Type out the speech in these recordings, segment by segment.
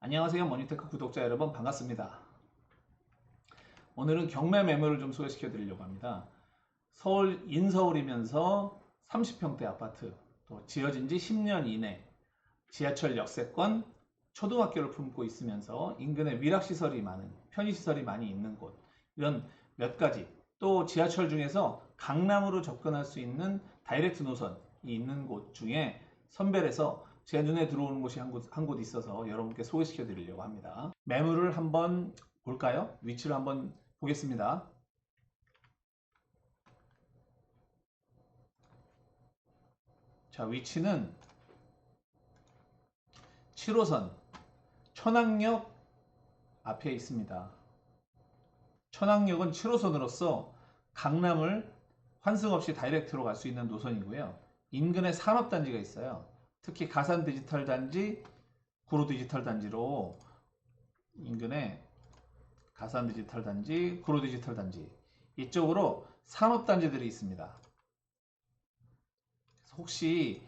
안녕하세요. 머니테크 구독자 여러분 반갑습니다. 오늘은 경매 매물을 좀 소개시켜 드리려고 합니다. 서울 인서울이면서 30평대 아파트, 또 지어진 지 10년 이내, 지하철 역세권, 초등학교를 품고 있으면서 인근에 위락시설이 많은, 편의시설이 많이 있는 곳, 이런 몇 가지, 또 지하철 중에서 강남으로 접근할 수 있는 다이렉트 노선이 있는 곳 중에 선별해서 제 눈에 들어오는 곳이 한 곳 있어서 여러분께 소개시켜 드리려고 합니다. 매물을 한번 볼까요? 위치를 한번 보겠습니다. 자, 위치는 7호선 천왕역 앞에 있습니다. 천왕역은 7호선으로서 강남을 환승 없이 다이렉트로 갈 수 있는 노선이고요. 인근에 산업단지가 있어요. 특히 가산 디지털 단지, 구로 디지털 단지로 인근에 가산 디지털 단지, 구로 디지털 단지 이쪽으로 산업단지들이 있습니다. 혹시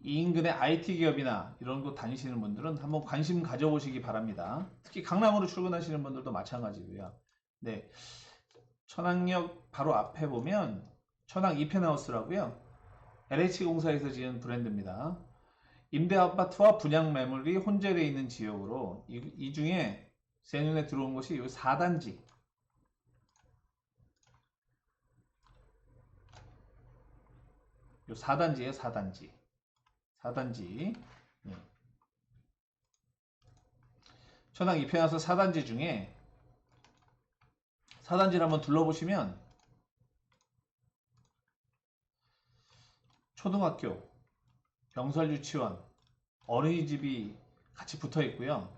이 인근의 IT 기업이나 이런 곳 다니시는 분들은 한번 관심 가져보시기 바랍니다. 특히 강남으로 출근하시는 분들도 마찬가지고요. 네, 천왕역 바로 앞에 보면 천왕 이펜하우스라고요. LH공사에서 지은 브랜드입니다. 임대 아파트와 분양 매물이 혼재되어 있는 지역으로 이 중에 제 눈에 들어온 것이 이 4단지. 요 4단지예요, 4단지. 4단지. 예. 천왕 이펜하우스 4단지 중에 4단지를 한번 둘러보시면 초등학교, 병설 유치원, 어린이집이 같이 붙어 있고요.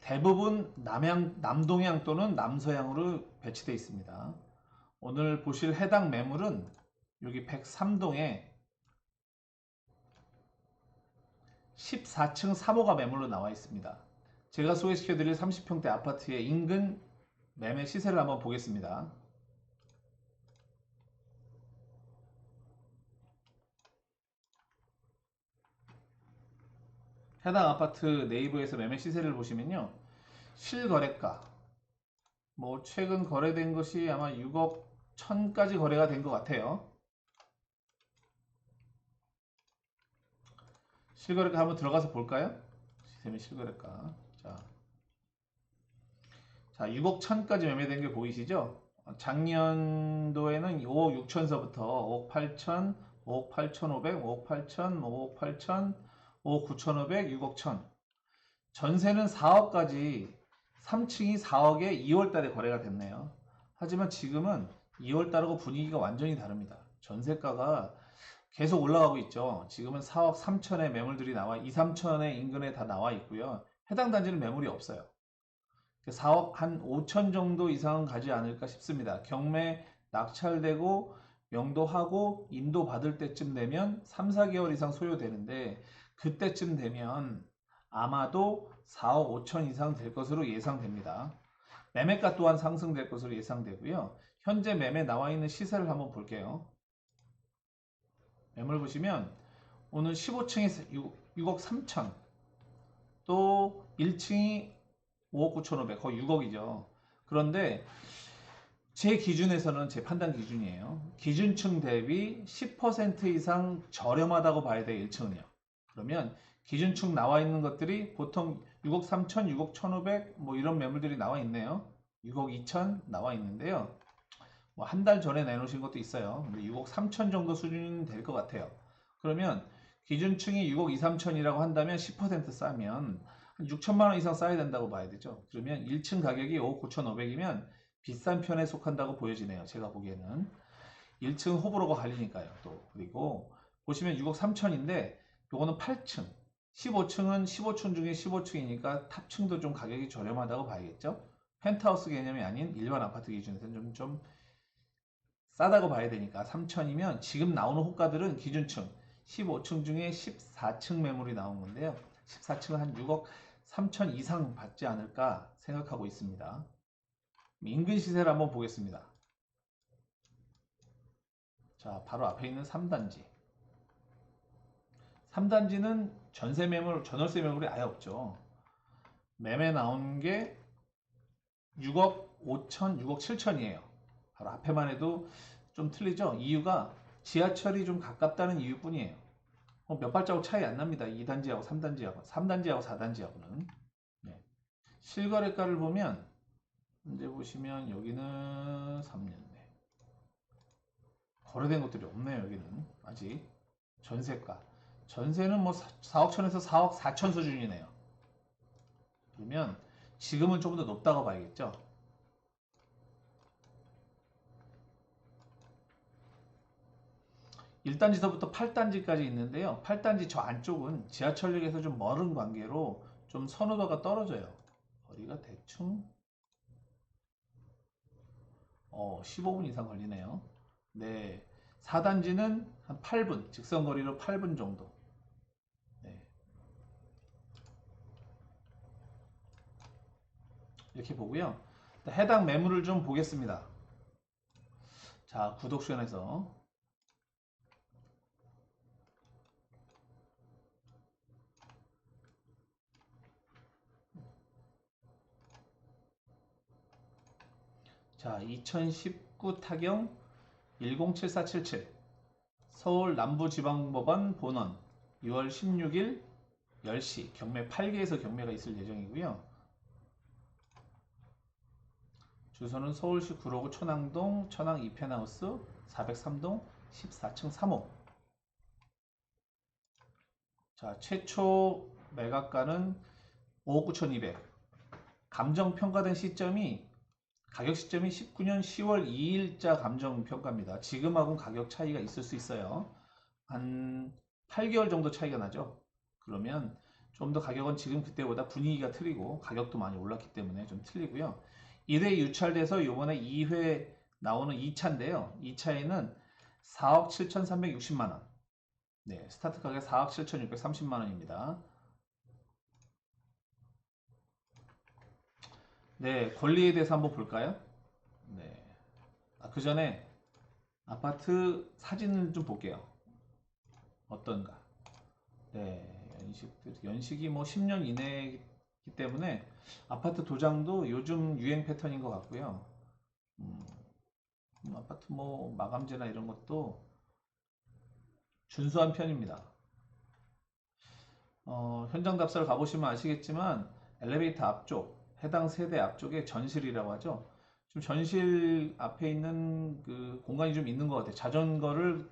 대부분 남동향 또는 남서향으로 배치되어 있습니다. 오늘 보실 해당 매물은 여기 103동에 14층 3호가 매물로 나와 있습니다. 제가 소개시켜드릴 30평대 아파트의 인근 매매 시세를 한번 보겠습니다. 해당 아파트 네이버에서 매매 시세를 보시면요. 실거래가, 뭐 최근 거래된 것이 아마 6억 1000까지 거래가 된 것 같아요. 실거래가 한번 들어가서 볼까요? 시세미 실거래가. 자, 6억 1000까지 매매된 게 보이시죠? 작년도에는 5억 6천서부터 5억 8천, 5억 8,500, 5억 8천, 5억 8천, 5억 9,500, 6억 1000. 전세는 4억까지 3층이 4억에 2월 달에 거래가 됐네요. 하지만 지금은 2월 달하고 분위기가 완전히 다릅니다. 전세가가 계속 올라가고 있죠. 지금은 4억 3천의 매물들이 나와 2, 3천의 인근에 다 나와 있고요. 해당 단지는 매물이 없어요. 4억 한 5천 정도 이상은 가지 않을까 싶습니다. 경매 낙찰되고 명도하고 인도 받을 때쯤 되면 3, 4개월 이상 소요되는데 그때쯤 되면 아마도 4억 5천 이상 될 것으로 예상됩니다. 매매가 또한 상승될 것으로 예상되고요. 현재 매매 나와 있는 시세를 한번 볼게요. 매물 보시면 오늘 15층에 6억 3천, 또 1층이 5억 9,500, 거의 6억이죠. 그런데 제 기준에서는 제 판단 기준이에요. 기준층 대비 10% 이상 저렴하다고 봐야 돼요, 1층은요. 그러면 기준층 나와 있는 것들이 보통 6억 3천, 6억 1,500, 뭐 이런 매물들이 나와 있네요. 6억 2천 나와 있는데요. 뭐 한 달 전에 내놓으신 것도 있어요. 근데 6억 3천 정도 수준이 될 것 같아요. 그러면 기준층이 6억 2, 3천이라고 한다면 10% 싸면 한 6천만 원 이상 싸야 된다고 봐야 되죠. 그러면 1층 가격이 5억 9,500이면 비싼 편에 속한다고 보여지네요. 제가 보기에는 1층 호불호가 갈리니까요. 또 그리고 보시면 6억 3천인데 요거는 8층, 15층은 15층 중에 15층이니까 탑층도 좀 가격이 저렴하다고 봐야겠죠. 펜트하우스 개념이 아닌 일반 아파트 기준에서는 좀 싸다고 봐야 되니까 3천이면 지금 나오는 호가들은 기준층 15층 중에 14층 매물이 나온 건데요. 14층은 한 6억 3천 이상 받지 않을까 생각하고 있습니다. 인근 시세를 한번 보겠습니다. 자, 바로 앞에 있는 3단지. 3단지는 전세 매물, 전월세 매물이 아예 없죠. 매매 나온 게 6억 5천, 6억 7천이에요. 바로 앞에만 해도 좀 틀리죠? 이유가 지하철이 좀 가깝다는 이유뿐이에요. 몇 발자국 차이 안 납니다. 2단지하고 3단지하고, 3단지하고 4단지하고는. 네. 실거래가를 보면, 이제 보시면 여기는 3년. 네. 거래된 것들이 없네요, 여기는. 아직. 전세가. 전세는 뭐 4억 천에서 4억 4천 수준이네요. 그러면 지금은 좀 더 높다고 봐야겠죠. 1단지서부터 8단지까지 있는데요. 8단지 저 안쪽은 지하철역에서 좀 멀은 관계로 좀 선호도가 떨어져요. 거리가 대충 15분 이상 걸리네요. 네, 4단지는 한 8분, 직선거리로 8분 정도. 네. 이렇게 보고요. 해당 매물을 좀 보겠습니다. 자, 구독션에서 자, 2019 타경 107477 서울 남부지방법원 본원 6월 16일 10시 경매 8개에서 경매가 있을 예정이고요. 주소는 서울시 구로구 천왕동 천왕 2펜하우스 403동 14층 3호. 자, 최초 매각가는 5억 9,200. 감정평가된 시점이 가격 시점이 19년 10월 2일자 감정평가입니다. 지금하고는 가격 차이가 있을 수 있어요. 한 8개월 정도 차이가 나죠. 그러면 좀 더 가격은 지금 그때보다 분위기가 틀리고 가격도 많이 올랐기 때문에 좀 틀리고요. 1회 유찰돼서 이번에 2회 나오는 2차인데요. 2차에는 4억 7,360만원. 네, 스타트 가격 4억 7,630만원입니다. 네, 권리에 대해서 한번 볼까요? 네. 그 전에 아파트 사진을 좀 볼게요. 어떤가? 네, 연식이 뭐 10년 이내이기 때문에 아파트 도장도 요즘 유행 패턴인 것 같고요. 아파트 뭐 마감재나 이런 것도 준수한 편입니다. 현장 답사를 가보시면 아시겠지만 엘리베이터 앞쪽, 해당 세대 앞쪽에 전실이라고 하죠. 좀 전실 앞에 있는 그 공간이 좀 있는 것 같아요. 자전거를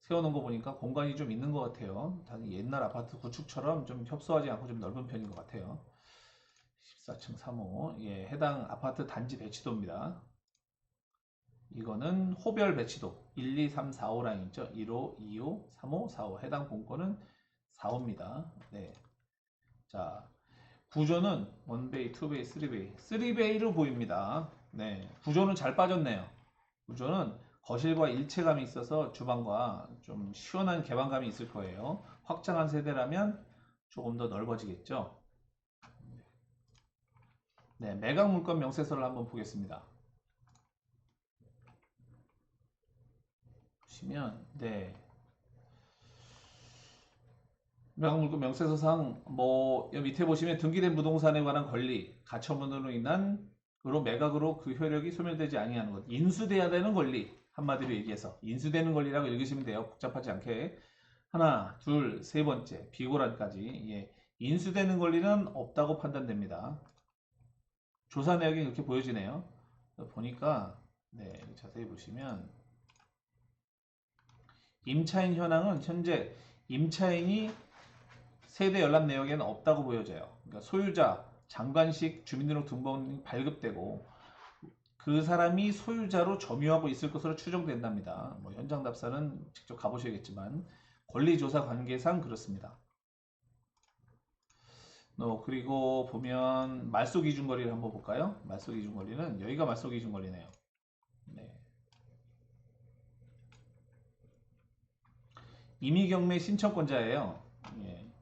세워놓은 거 보니까 공간이 좀 있는 것 같아요. 옛날 아파트 구축처럼 좀 협소하지 않고 좀 넓은 편인 것 같아요. 14층 3호. 예, 해당 아파트 단지 배치도입니다. 이거는 호별 배치도 1, 2, 3, 4호 라인 있죠. 1호, 2호, 3호, 4호. 해당 본건은 4호입니다. 네. 자, 구조는 1베이, 2베이, 3베이. 3베이로 보입니다. 네. 구조는 잘 빠졌네요. 구조는 거실과 일체감이 있어서 주방과 좀 시원한 개방감이 있을 거예요. 확장한 세대라면 조금 더 넓어지겠죠. 네, 매각 물건 명세서를 한번 보겠습니다. 보시면 네, 매각 물건 명세서상 뭐 밑에 보시면 등기된 부동산에 관한 권리, 가처분으로 인한 매각으로 그 효력이 소멸되지 아니하는 것, 인수돼야 되는 권리. 한마디로 얘기해서 인수되는 권리라고 읽으시면 돼요. 복잡하지 않게. 하나, 둘, 세 번째 비고란까지. 예, 인수되는 권리는 없다고 판단됩니다. 조사 내역이 이렇게 보여지네요. 보니까 네, 자세히 보시면 임차인 현황은 현재 임차인이 세대 연락 내역에는 없다고 보여져요. 그러니까 소유자, 장관식 주민등록 등본이 발급되고 그 사람이 소유자로 점유하고 있을 것으로 추정된답니다. 뭐 현장 답사는 직접 가보셔야겠지만 권리조사 관계상 그렇습니다. 그리고 보면 말소 기준거리를 한번 볼까요? 말소 기준거리는 여기가 말소 기준거리네요. 네. 임의경매 신청권자예요. 예.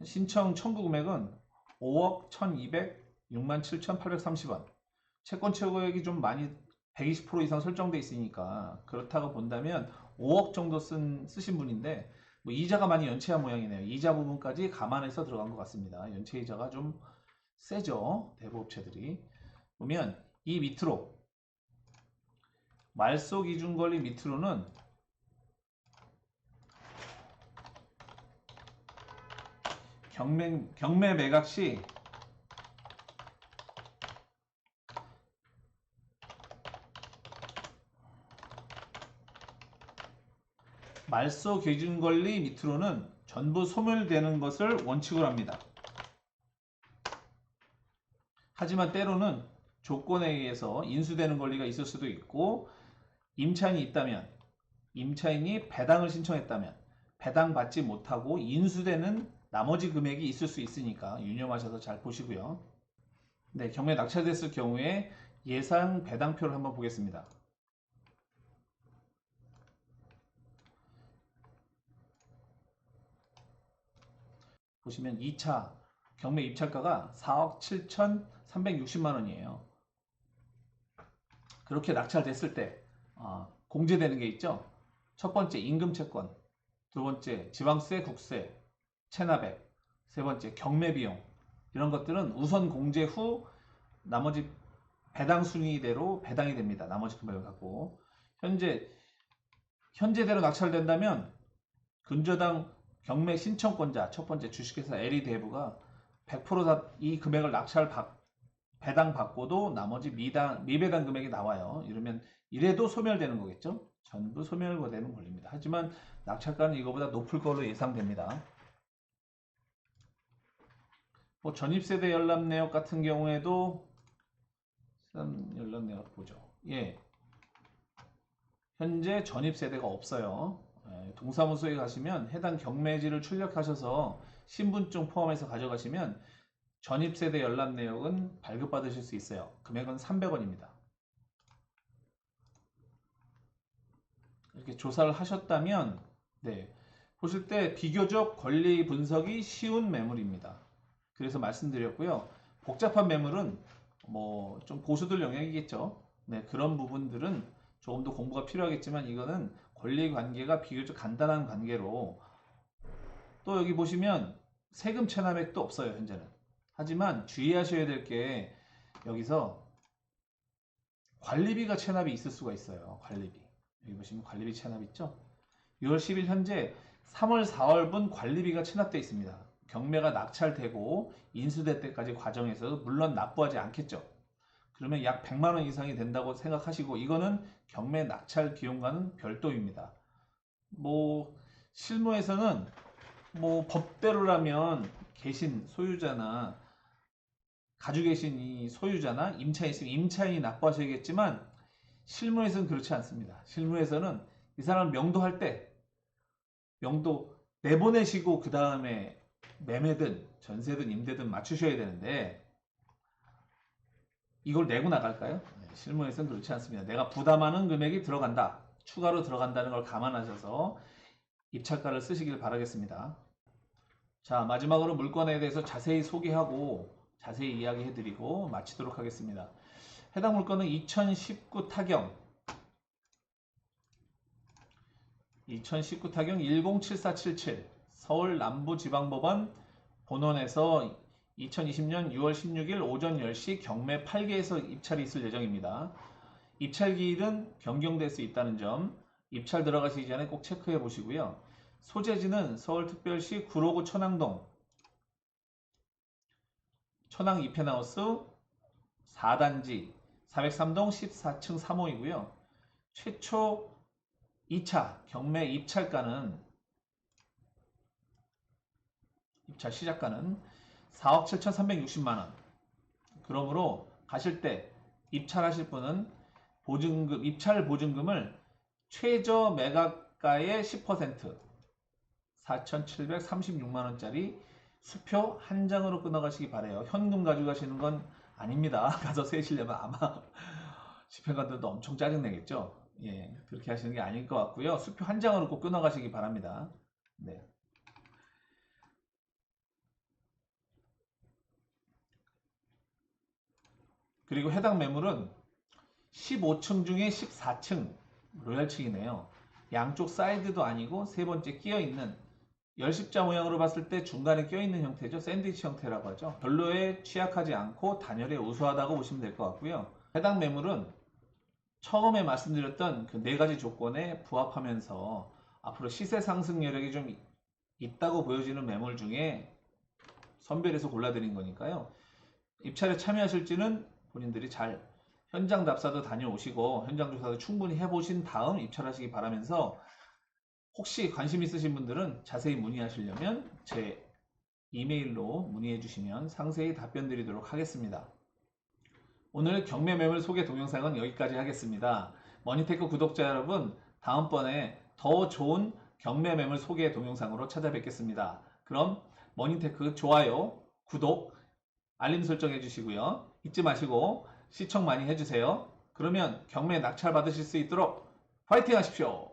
신청 청구 금액은 5억 1200 67,830원. 채권 최고액이 좀 많이 120% 이상 설정돼 있으니까 그렇다고 본다면 5억 정도 쓰신 분인데 뭐 이자가 많이 연체한 모양이네요. 이자 부분까지 감안해서 들어간 것 같습니다. 연체 이자가 좀 세죠. 대부업체들이. 보면 이 밑으로 말소 기준 권리 밑으로는 경매 매각 시 말소 기준 권리 밑으로는 전부 소멸되는 것을 원칙으로 합니다. 하지만 때로는 조건에 의해서 인수되는 권리가 있을 수도 있고 임차인이 있다면 임차인이 배당을 신청했다면 배당받지 못하고 인수되는 나머지 금액이 있을 수 있으니까 유념하셔서 잘 보시고요. 네, 경매 낙찰됐을 경우에 예상 배당표를 한번 보겠습니다. 보시면 2차 경매 입찰가가 4억 7,360만 원이에요. 그렇게 낙찰됐을 때 공제되는 게 있죠. 첫 번째 임금채권, 두 번째 지방세, 국세, 체납액, 세 번째 경매비용, 이런 것들은 우선 공제 후 나머지 배당 순위대로 배당이 됩니다. 나머지 금액을 갖고 현재대로 낙찰된다면 근저당 경매 신청권자 첫 번째 주식회사 LE대부가 100% 이 금액을 배당 받고도 나머지 미배당 금액이 나와요. 이래도 소멸되는 거겠죠. 전부 소멸되는 권리입니다. 하지만 낙찰가는 이거보다 높을 걸로 예상됩니다. 뭐 전입세대 열납내역 같은 경우에도 열납내역 보죠. 예, 현재 전입세대가 없어요. 동사무소에 가시면 해당 경매지를 출력하셔서 신분증 포함해서 가져가시면 전입세대 열납내역은 발급받으실 수 있어요. 금액은 300원입니다. 이렇게 조사를 하셨다면 보실 때 비교적 권리 분석이 쉬운 매물입니다. 그래서 말씀드렸고요. 복잡한 매물은 뭐 좀 고수들 영역이겠죠. 그런 부분들은 조금 더 공부가 필요하겠지만 이거는 권리 관계가 비교적 간단한 관계로 또 여기 보시면 세금 체납액도 없어요. 현재는. 하지만 주의하셔야 될 게 여기서 관리비가 체납이 있을 수가 있어요. 관리비. 여기 보시면 관리비 체납 있죠? 6월 10일 현재 3월 4월분 관리비가 체납되어 있습니다. 경매가 낙찰되고 인수될 때까지 과정에서 물론 납부하지 않겠죠. 그러면 약 100만 원 이상이 된다고 생각하시고 이거는 경매 낙찰 비용과는 별도입니다. 뭐 실무에서는 뭐 법대로라면 계신 소유자나 가지고 계신 이 소유자나 임차인이 있으면 임차인이 납부하셔야겠지만 실무에서는 그렇지 않습니다. 실무에서는 이 사람 명도할 때 명도 내보내시고 그 다음에 매매든 전세든 임대든 맞추셔야 되는데 이걸 내고 나갈까요? 실무에서는 그렇지 않습니다. 내가 부담하는 금액이 들어간다. 추가로 들어간다는 걸 감안하셔서 입찰가를 쓰시길 바라겠습니다. 자, 마지막으로 물건에 대해서 자세히 소개하고 자세히 이야기해드리고 마치도록 하겠습니다. 해당 물건은 2019 타경 107477 서울 남부지방법원 본원에서 2020년 6월 16일 오전 10시 경매 8개에서 입찰이 있을 예정입니다. 입찰 기일은 변경될 수 있다는 점 입찰 들어가시기 전에 꼭 체크해 보시고요. 소재지는 서울특별시 구로구 천왕동 천왕 이펜하우스 4단지 403동 14층 3호이고요. 최초 2차 경매 입찰가는 입찰 시작가는 4억 7,360만원. 그러므로 가실 때 입찰하실 분은 입찰 보증금을 최저 매각가의 10% 4,736만원짜리 수표 한 장으로 끊어가시기 바래요. 현금 가져가시는 건 아닙니다. 가서 세시려면 아마 집행관들도 엄청 짜증내겠죠. 예, 그렇게 하시는 게 아닐 것 같고요. 수표 한 장으로 꼭 끊어가시기 바랍니다. 네. 그리고 해당 매물은 15층 중에 14층 로얄층이네요. 양쪽 사이드도 아니고 세 번째 끼어 있는 열십자 모양으로 봤을 때 중간에 껴있는 형태죠. 샌드위치 형태라고 하죠. 별로에 취약하지 않고 단열에 우수하다고 보시면 될 것 같고요. 해당 매물은 처음에 말씀드렸던 그 네 가지 조건에 부합하면서 앞으로 시세 상승 여력이 좀 있다고 보여지는 매물 중에 선별해서 골라드린 거니까요. 입찰에 참여하실지는 본인들이 잘 현장 답사도 다녀오시고 현장 조사도 충분히 해보신 다음 입찰하시기 바라면서, 혹시 관심 있으신 분들은 자세히 문의하시려면 제 이메일로 문의해 주시면 상세히 답변 드리도록 하겠습니다. 오늘 경매 매물 소개 동영상은 여기까지 하겠습니다. 머니테크 구독자 여러분, 다음번에 더 좋은 경매 매물 소개 동영상으로 찾아뵙겠습니다. 그럼 머니테크 좋아요, 구독, 알림 설정해 주시고요. 잊지 마시고 시청 많이 해주세요. 그러면 경매 낙찰 받으실 수 있도록 화이팅 하십시오.